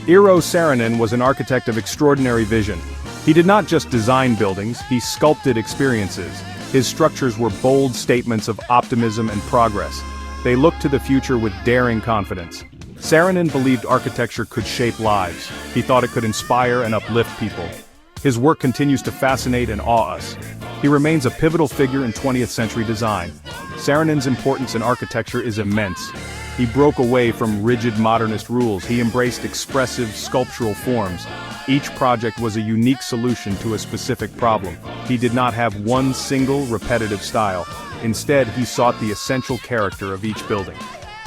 Eero Saarinen was an architect of extraordinary vision. He did not just design buildings, he sculpted experiences. His structures were bold statements of optimism and progress. They looked to the future with daring confidence. Saarinen believed architecture could shape lives. He thought it could inspire and uplift people. His work continues to fascinate and awe us. He remains a pivotal figure in 20th century design. Saarinen's importance in architecture is immense. He broke away from rigid modernist rules. He embraced expressive, sculptural forms. Each project was a unique solution to a specific problem. He did not have one single, repetitive style. Instead, he sought the essential character of each building.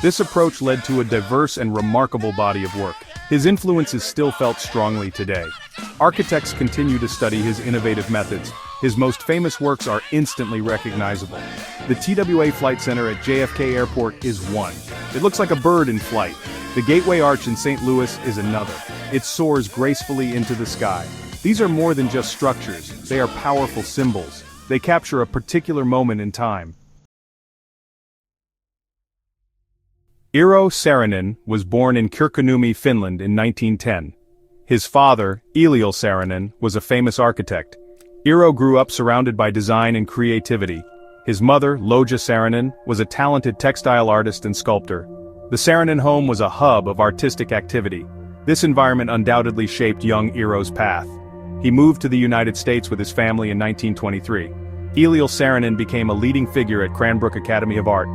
This approach led to a diverse and remarkable body of work. His influence is still felt strongly today. Architects continue to study his innovative methods. His most famous works are instantly recognizable. The TWA Flight Center at JFK Airport is one. It looks like a bird in flight. The Gateway Arch in St. Louis is another. It soars gracefully into the sky. These are more than just structures, they are powerful symbols. They capture a particular moment in time. Eero Saarinen was born in Kirkkonummi, Finland in 1910. His father, Eero Saarinen, was a famous architect. Eero grew up surrounded by design and creativity. His mother, Loja Saarinen, was a talented textile artist and sculptor. The Saarinen home was a hub of artistic activity. This environment undoubtedly shaped young Eero's path. He moved to the United States with his family in 1923. Eero Saarinen became a leading figure at Cranbrook Academy of Art.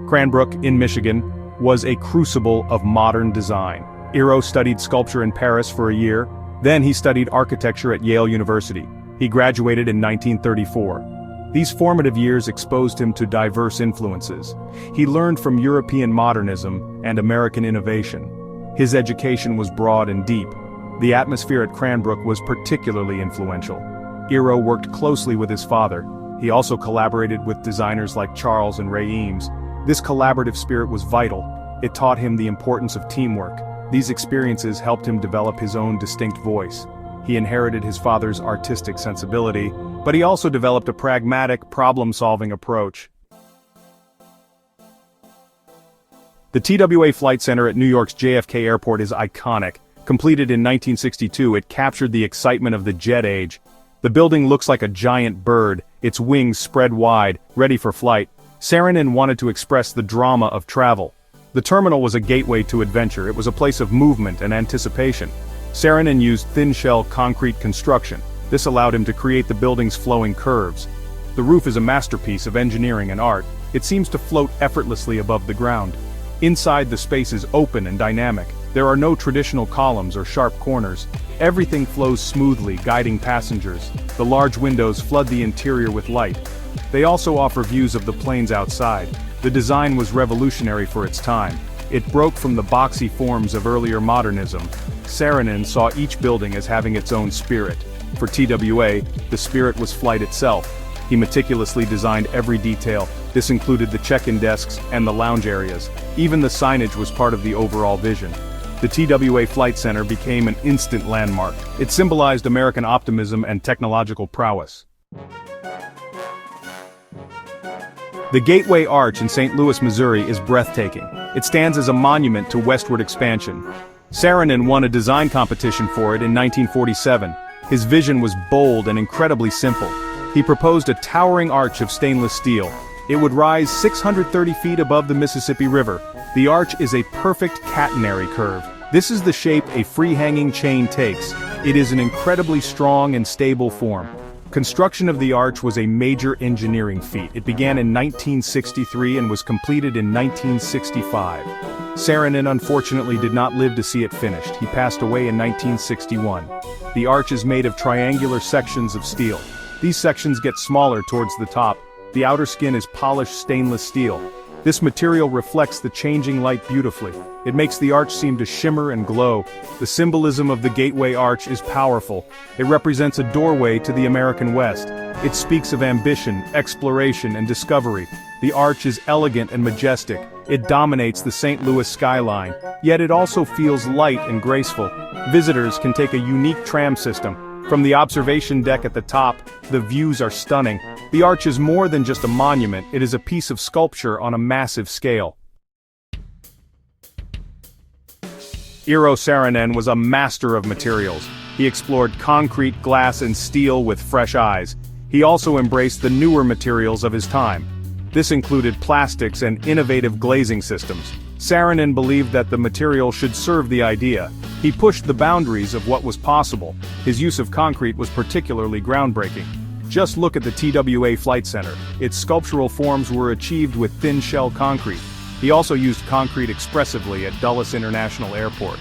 Cranbrook, in Michigan, was a crucible of modern design. Eero studied sculpture in Paris for a year, then he studied architecture at Yale University. He graduated in 1934. These formative years exposed him to diverse influences. He learned from European modernism and American innovation. His education was broad and deep. The atmosphere at Cranbrook was particularly influential. Eero worked closely with his father. He also collaborated with designers like Charles and Ray Eames. This collaborative spirit was vital. It taught him the importance of teamwork. These experiences helped him develop his own distinct voice. He inherited his father's artistic sensibility, but he also developed a pragmatic, problem-solving approach. The TWA Flight Center at New York's JFK Airport is iconic. Completed in 1962, it captured the excitement of the jet age. The building looks like a giant bird, its wings spread wide, ready for flight. Saarinen wanted to express the drama of travel. The terminal was a gateway to adventure. It was a place of movement and anticipation. Saarinen used thin-shell concrete construction. This allowed him to create the building's flowing curves. The roof is a masterpiece of engineering and art. It seems to float effortlessly above the ground. Inside, the space is open and dynamic. There are no traditional columns or sharp corners. Everything flows smoothly, guiding passengers. The large windows flood the interior with light. They also offer views of the planes outside. The design was revolutionary for its time. It broke from the boxy forms of earlier modernism. Saarinen saw each building as having its own spirit. For TWA, the spirit was flight itself. He meticulously designed every detail. This included the check-in desks and the lounge areas. Even the signage was part of the overall vision. The TWA Flight Center became an instant landmark. It symbolized American optimism and technological prowess. The Gateway Arch in St. Louis, Missouri is breathtaking. It stands as a monument to westward expansion. Saarinen won a design competition for it in 1947. His vision was bold and incredibly simple. He proposed a towering arch of stainless steel. It would rise 630 feet above the Mississippi River. The arch is a perfect catenary curve. This is the shape a free-hanging chain takes. It is an incredibly strong and stable form. Construction of the arch was a major engineering feat. It began in 1963 and was completed in 1965. Saarinen unfortunately did not live to see it finished. He passed away in 1961. The arch is made of triangular sections of steel. These sections get smaller towards the top. The outer skin is polished stainless steel. This material reflects the changing light beautifully. It makes the arch seem to shimmer and glow. The symbolism of the Gateway Arch is powerful. It represents a doorway to the American West. It speaks of ambition, exploration, and discovery. The arch is elegant and majestic. It dominates the St. Louis skyline, yet it also feels light and graceful. Visitors can take a unique tram system. From the observation deck at the top, the views are stunning. The arch is more than just a monument, it is a piece of sculpture on a massive scale. Eero Saarinen was a master of materials. He explored concrete, glass, and steel with fresh eyes. He also embraced the newer materials of his time. This included plastics and innovative glazing systems. Saarinen believed that the material should serve the idea. He pushed the boundaries of what was possible. His use of concrete was particularly groundbreaking. Just look at the TWA Flight Center. Its sculptural forms were achieved with thin-shell concrete. He also used concrete expressively at Dulles International Airport.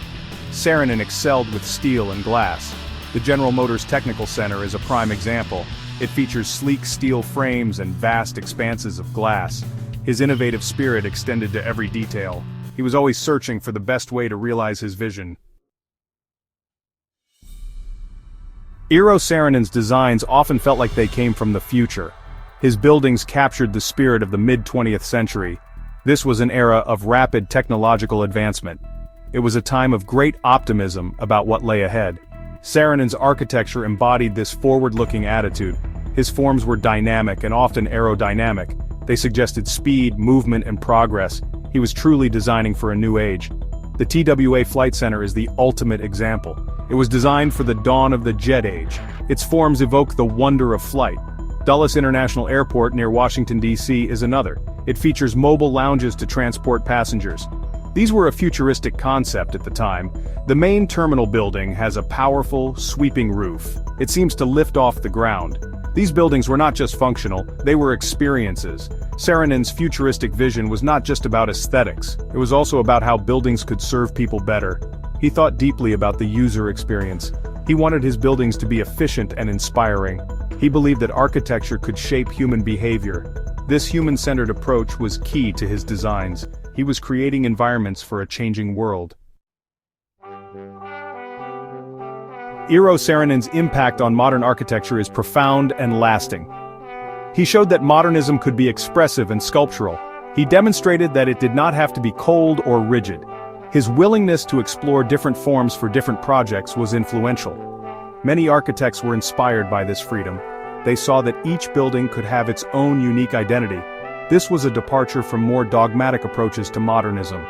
Saarinen excelled with steel and glass. The General Motors Technical Center is a prime example. It features sleek steel frames and vast expanses of glass. His innovative spirit extended to every detail. He was always searching for the best way to realize his vision. Eero Saarinen's designs often felt like they came from the future. His buildings captured the spirit of the mid-20th century. This was an era of rapid technological advancement. It was a time of great optimism about what lay ahead. Saarinen's architecture embodied this forward-looking attitude. His forms were dynamic and often aerodynamic. They suggested speed, movement, and progress. He was truly designing for a new age. The TWA Flight Center is the ultimate example. It was designed for the dawn of the jet age. Its forms evoke the wonder of flight. Dulles International Airport near Washington, D.C. is another. It features mobile lounges to transport passengers. These were a futuristic concept at the time. The main terminal building has a powerful, sweeping roof. It seems to lift off the ground. These buildings were not just functional, they were experiences. Saarinen's futuristic vision was not just about aesthetics, it was also about how buildings could serve people better. He thought deeply about the user experience. He wanted his buildings to be efficient and inspiring. He believed that architecture could shape human behavior. This human-centered approach was key to his designs. He was creating environments for a changing world. Eero Saarinen's impact on modern architecture is profound and lasting. He showed that modernism could be expressive and sculptural. He demonstrated that it did not have to be cold or rigid. His willingness to explore different forms for different projects was influential. Many architects were inspired by this freedom. They saw that each building could have its own unique identity. This was a departure from more dogmatic approaches to modernism.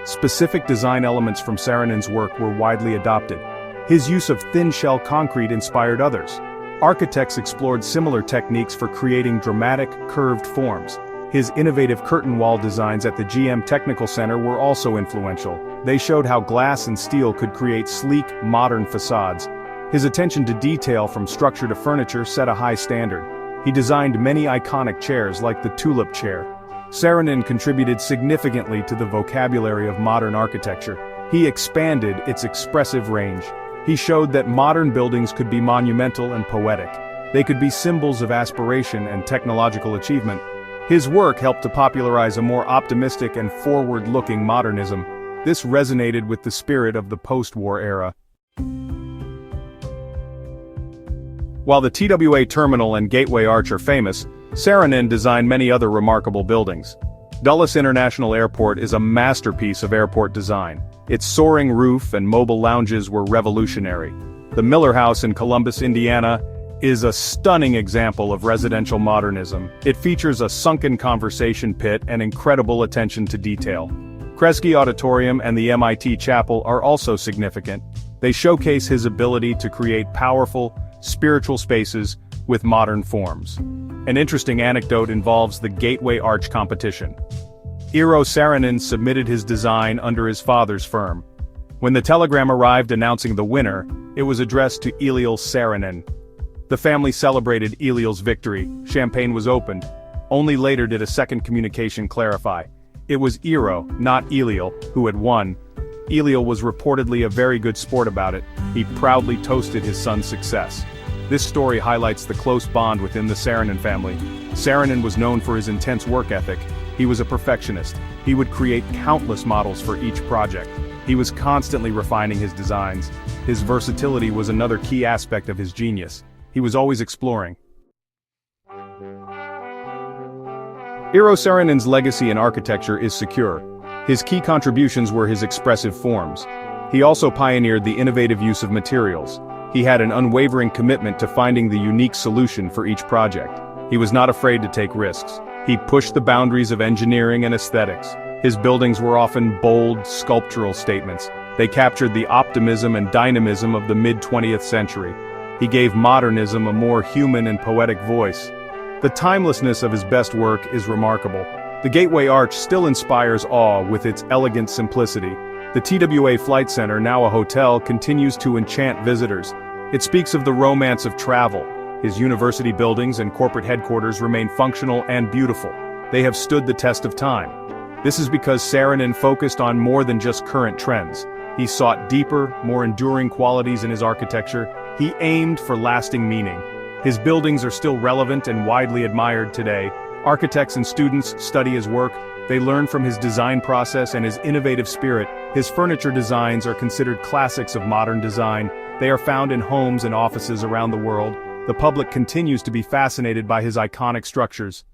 Specific design elements from Saarinen's work were widely adopted. His use of thin-shell concrete inspired others. Architects explored similar techniques for creating dramatic, curved forms. His innovative curtain wall designs at the GM Technical Center were also influential. They showed how glass and steel could create sleek, modern facades. His attention to detail from structure to furniture set a high standard. He designed many iconic chairs like the tulip chair. Saarinen contributed significantly to the vocabulary of modern architecture. He expanded its expressive range. He showed that modern buildings could be monumental and poetic. They could be symbols of aspiration and technological achievement. His work helped to popularize a more optimistic and forward-looking modernism. This resonated with the spirit of the post-war era. While the TWA Terminal and Gateway Arch are famous, Saarinen designed many other remarkable buildings. Dulles International Airport is a masterpiece of airport design. Its soaring roof and mobile lounges were revolutionary. The Miller House in Columbus, Indiana, is a stunning example of residential modernism. It features a sunken conversation pit and incredible attention to detail. Kresge Auditorium and the MIT Chapel are also significant. They showcase his ability to create powerful, spiritual spaces with modern forms. An interesting anecdote involves the Gateway Arch competition. Eero Saarinen submitted his design under his father's firm. When the telegram arrived announcing the winner, it was addressed to Eero Saarinen. The family celebrated Eelio's victory. Champagne was opened. Only later did a second communication clarify. It was Eero, not Eelio, who had won. Eelio was reportedly a very good sport about it. He proudly toasted his son's success. This story highlights the close bond within the Saarinen family. Saarinen was known for his intense work ethic. He was a perfectionist. He would create countless models for each project. He was constantly refining his designs. His versatility was another key aspect of his genius. He was always exploring. Eero Saarinen's legacy in architecture is secure. His key contributions were his expressive forms. He also pioneered the innovative use of materials. He had an unwavering commitment to finding the unique solution for each project. He was not afraid to take risks. He pushed the boundaries of engineering and aesthetics. His buildings were often bold, sculptural statements. They captured the optimism and dynamism of the mid-20th century. He gave modernism a more human and poetic voice. The timelessness of his best work is remarkable. The Gateway Arch still inspires awe with its elegant simplicity. The TWA Flight Center, now a hotel, continues to enchant visitors. It speaks of the romance of travel. His university buildings and corporate headquarters remain functional and beautiful. They have stood the test of time. This is because Saarinen focused on more than just current trends. He sought deeper, more enduring qualities in his architecture. He aimed for lasting meaning. His buildings are still relevant and widely admired today. Architects and students study his work. They learn from his design process and his innovative spirit. His furniture designs are considered classics of modern design. They are found in homes and offices around the world. The public continues to be fascinated by his iconic structures.